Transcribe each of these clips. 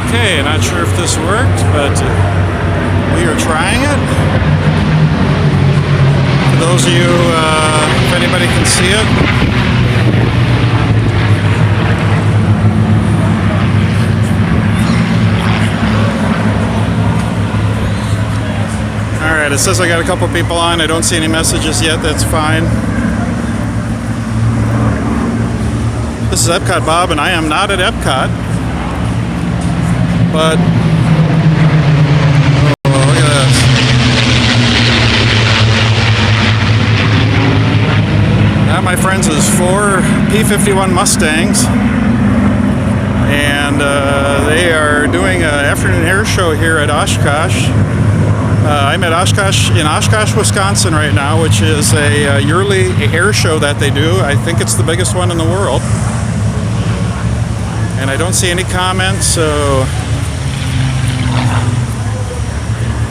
Okay, not sure if this worked, but we are trying it. For those of you, if anybody can see it. Alright, it says I got a couple people on. I don't see any messages yet. That's fine. This is Epcot Bob, and I am not at Epcot. But, oh, look at this. That, my friends, is 4 P-51 Mustangs. And they are doing an afternoon air show here at Oshkosh. I'm at Oshkosh, in Oshkosh, Wisconsin right now, which is a yearly air show that they do. I think it's the biggest one in the world. And I don't see any comments, so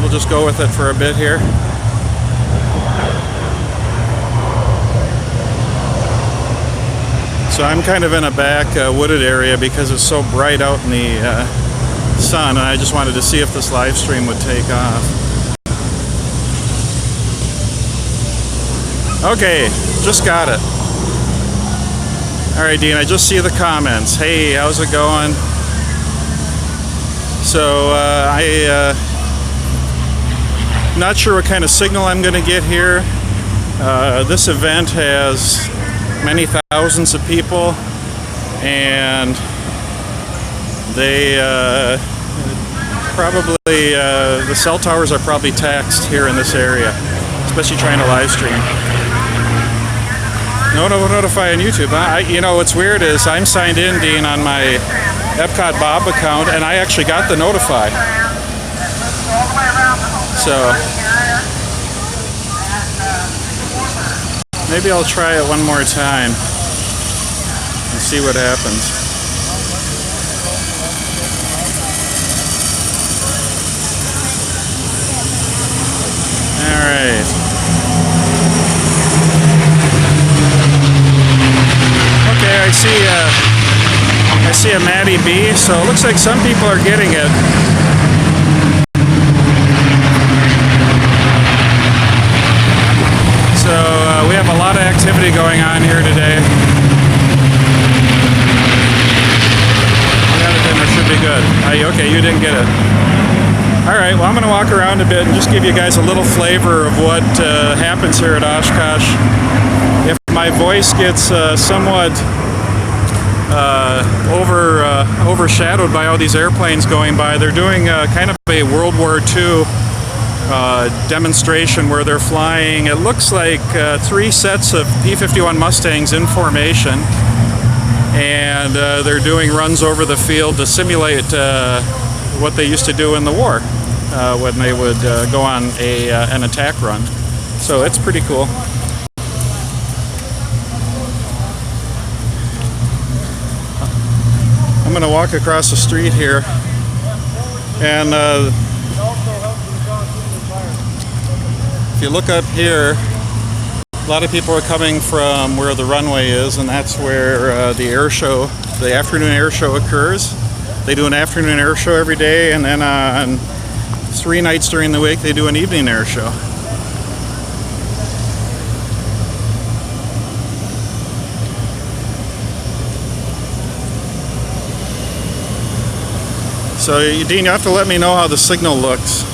we'll just go with it for a bit here. So I'm kind of in a back wooded area because it's so bright out in the sun, and I just wanted to see if this live stream would take off. Okay, just got it. Alright, Dean, I just see the comments. Hey, how's it going? So, I'm not sure what kind of signal I'm going to get here. This event has many thousands of people, and they probably, the cell towers are probably taxed here in this area, especially trying to live stream. No notify on YouTube. You know, what's weird is I'm signed in, Dean, on my Epcot Bob account, and I actually got the notify. So maybe I'll try it one more time and see what happens. All right. I see a Maddie B, so it looks like some people are getting it. So we have a lot of activity going on here today. It should be good. Okay, you didn't get it. Alright, well, I'm going to walk around a bit and just give you guys a little flavor of what happens here at Oshkosh. If my voice gets somewhat overshadowed by all these airplanes going by, they're doing kind of a World War II demonstration where they're flying, it looks like 3 sets of P-51 Mustangs in formation, and they're doing runs over the field to simulate what they used to do in the war when they would go on an attack run. So it's pretty cool. I'm going to walk across the street here, and if you look up here, a lot of people are coming from where the runway is, and that's where the air show, the afternoon air show occurs. They do an afternoon air show every day, and then on 3 nights during the week they do an evening air show. So, Dean, you have to let me know how the signal looks.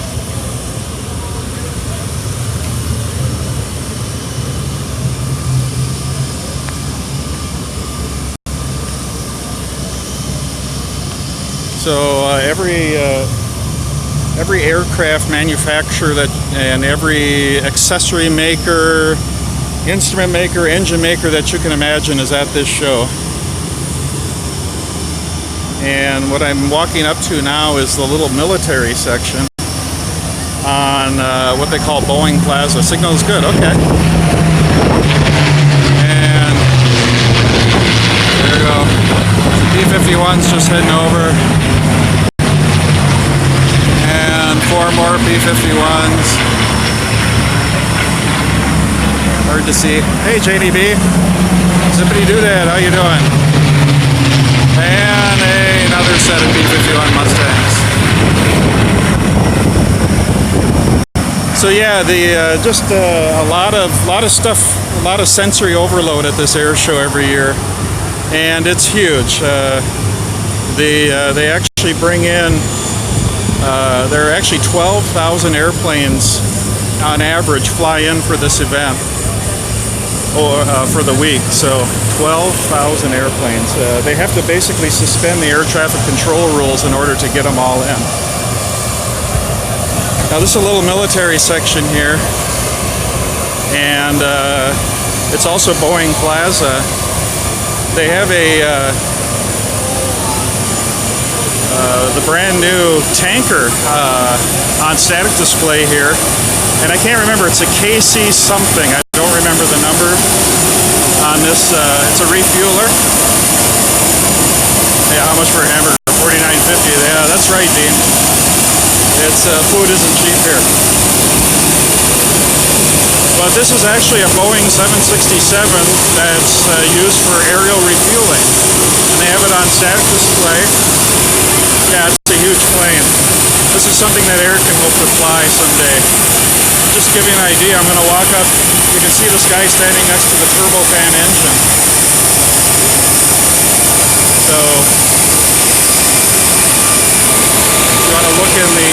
So every aircraft manufacturer and every accessory maker, instrument maker, engine maker that you can imagine is at this show. And what I'm walking up to now is the little military section on what they call Boeing Plaza. Signal is good, okay. And there you go. The P-51's just heading over. And 4 more P-51s. Hard to see. Hey, JDB. Zippity Doodad, how you doing? And another set of P-51 Mustangs. So yeah, the just a lot of stuff, a lot of sensory overload at this air show every year, and it's huge. They actually bring in there are actually 12,000 airplanes on average fly in for this event, or for the week. So 12,000 airplanes. They have to basically suspend the air traffic control rules in order to get them all in. Now this is a little military section here, and it's also Boeing Plaza. They have the brand new tanker on static display here, and I can't remember, it's a KC something, I don't remember the number on this. It's a refueler. Yeah, how much for a hamburger? $49.50. Yeah, that's right, Dean. It's food isn't cheap here. But this is actually a Boeing 767 that's used for aerial refueling, and they have it on static display. Yeah, it's a huge plane. This is something that Eric can hope to fly someday. Just to give you an idea, I'm going to walk up. You can see this guy standing next to the turbofan engine. So, if you want to look in the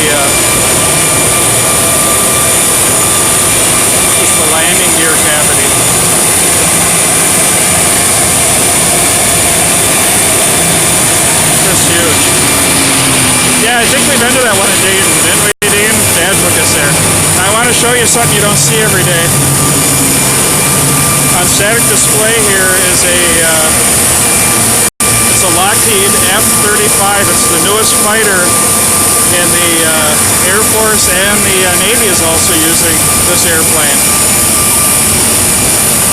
just the landing gear cavity. Just huge. Yeah, I think we've been to that one in Dayton, didn't we, Dean? Dad took us there. I want to show you something you don't see every day. On static display here is it's a Lockheed F-35. It's the newest fighter in the Air Force, and the Navy is also using this airplane.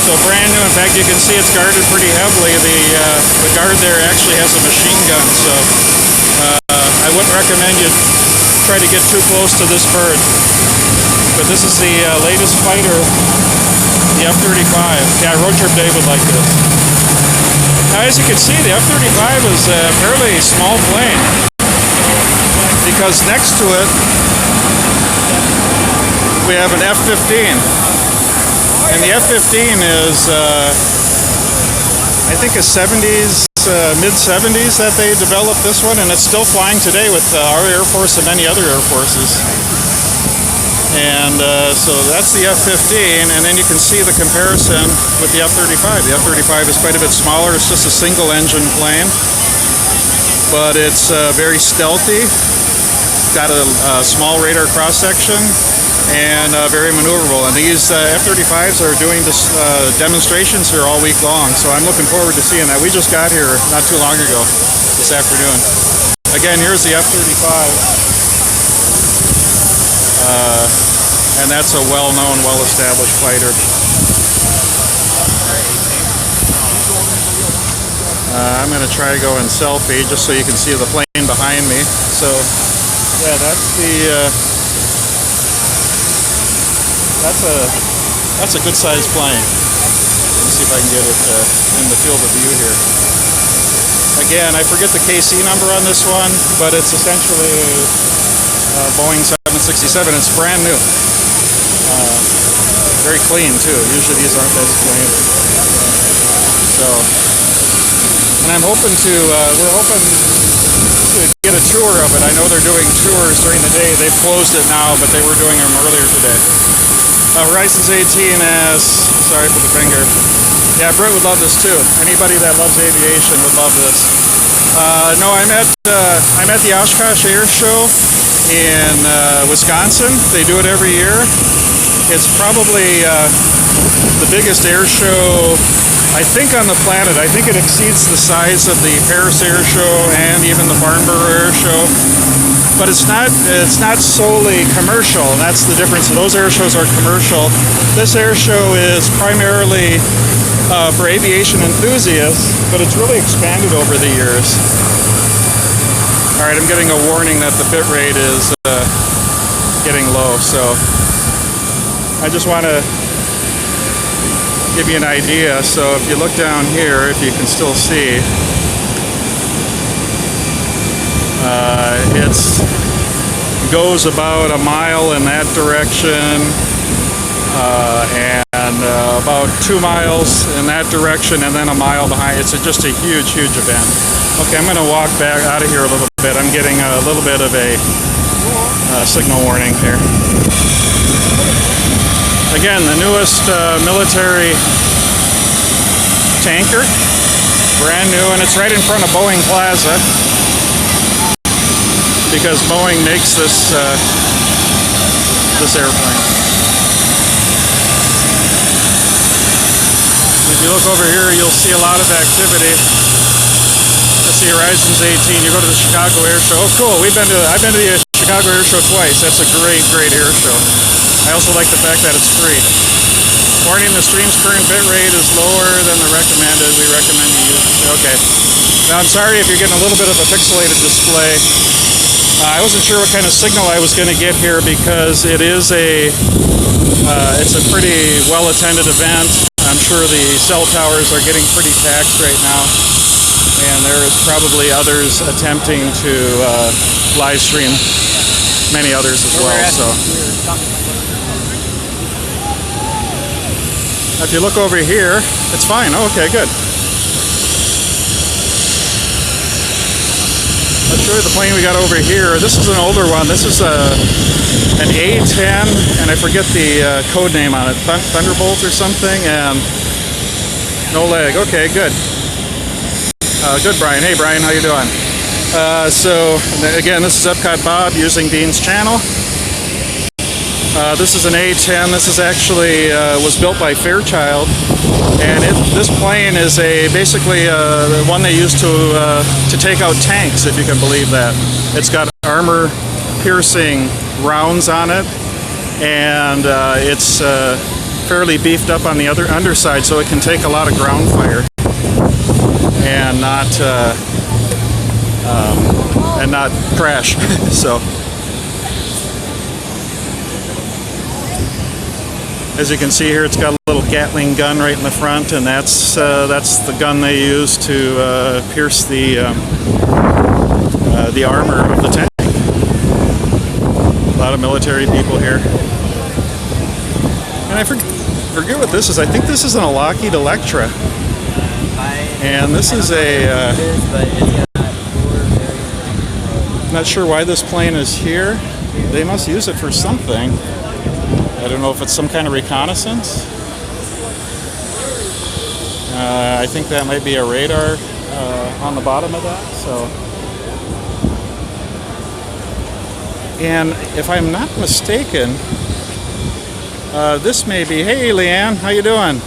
So brand new. In fact, you can see it's guarded pretty heavily. The guard there actually has a machine gun, so I wouldn't recommend you try to get too close to this bird. But this is the latest fighter, the F-35. Yeah, road trip Dave would like this. Now, as you can see, the F-35 is a fairly small plane, because next to it we have an F-15. And the F-15 is, I think, a 70s, mid-70s that they developed this one, and it's still flying today with our Air Force and many other Air Forces. And so that's the F-15, and then you can see the comparison with the F-35. The F-35 is quite a bit smaller. It's just a single-engine plane, but it's very stealthy. It's got a small radar cross-section, and very maneuverable. And these F-35s are doing this demonstrations here all week long, so I'm looking forward to seeing that. We just got here not too long ago, this afternoon. Again, here's the F-35. And that's a well-known, well-established fighter. I'm going to try to go in selfie just so you can see the plane behind me. So, yeah, that's a good-sized plane. Let me see if I can get it in the field of view here. Again, I forget the KC number on this one, but it's essentially Boeing 767. It's brand new. Very clean too. Usually these aren't as clean. So, and I'm hoping to, we're hoping to get a tour of it. I know they're doing tours during the day. They've closed it now, but they were doing them earlier today. Horizons 18 as, sorry for the finger. Yeah, Britt would love this too. Anybody that loves aviation would love this. No, I'm at the Oshkosh Airshow in Wisconsin. They do it every year. It's probably the biggest air show, I think, on the planet. I think it exceeds the size of the Paris Air Show and even the Farnborough Air Show. But it's not solely commercial. That's the difference. Those air shows are commercial. This air show is primarily for aviation enthusiasts, but it's really expanded over the years. All right, I'm getting a warning that the bit rate is getting low, so I just want to give you an idea. So if you look down here, if you can still see, it's goes about a mile in that direction, and about 2 miles in that direction, and then a mile behind. It's just a huge, huge event. Okay, I'm going to walk back out of here a little bit. I'm getting a little bit of a signal warning here. Again, the newest military tanker, brand new, and it's right in front of Boeing Plaza, because Boeing makes this airplane. If you look over here, you'll see a lot of activity. That's the Horizons 18. You go to the Chicago Airshow. Oh, cool! I've been to the Chicago Airshow twice. That's a great, great airshow. I also like the fact that it's free. Warning: the stream's current bit rate is lower than the recommended. We recommend you use it. Okay. Now, I'm sorry if you're getting a little bit of a pixelated display. I wasn't sure what kind of signal I was going to get here, because it is it's a pretty well-attended event. I'm sure the cell towers are getting pretty taxed right now, and there is probably others attempting to live stream, many others as well. So if you look over here, it's fine. Oh, okay, good. Let's show you the plane we got over here. This is an older one. This is an A-10, and I forget the code name on it. Thunderbolt or something, and no leg. Okay, good. Good, Brian. Hey, Brian, how you doing? So, again, this is Epcot Bob using Dean's channel. This is an A-10. This is actually was built by Fairchild, and this plane is basically the one they use to take out tanks, if you can believe that. It's got armor-piercing rounds on it, and it's fairly beefed up on the underside, so it can take a lot of ground fire and not crash. So. As you can see here, it's got a little Gatling gun right in the front, and that's the gun they use to pierce the armor of the tank. A lot of military people here. And I forget what this is. I think this is an Lockheed Electra. And this is not sure why this plane is here. They must use it for something. I don't know if it's some kind of reconnaissance. I think that might be a radar on the bottom of that. So, and if I'm not mistaken, this may be. Hey, Leanne, how you doing?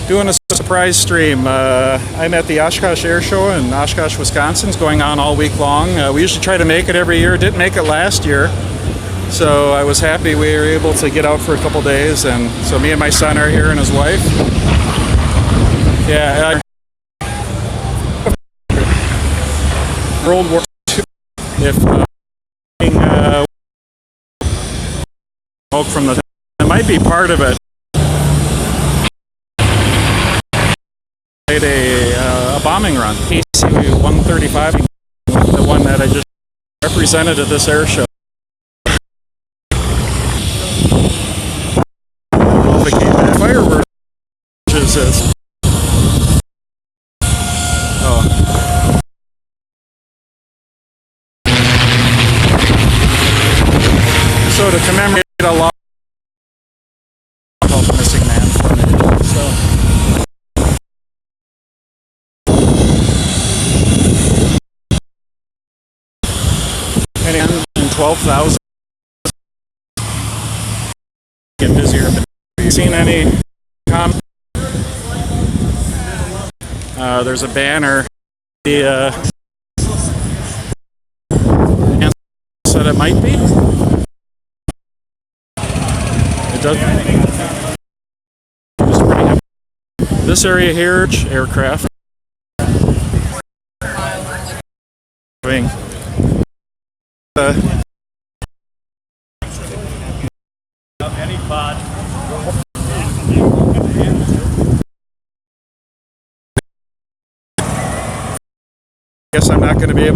Doing a surprise stream. I'm at the Oshkosh Airshow in Oshkosh, Wisconsin. It's going on all week long. We usually try to make it every year. Didn't make it last year. So I was happy we were able to get out for a couple days, and so me and my son are here, and his wife. Yeah. World War II. If smoke from the, it might be part of it. A bombing run. PC-135, the one that I just represented at this air show. Fireworks is this. Oh. So to commemorate a lot of missing man for me. So. And 12,000. Get busier. Have you seen any comments? There's a banner. The said it might be. It does. This area here, aircraft. Any pod. Guess I'm not going to be able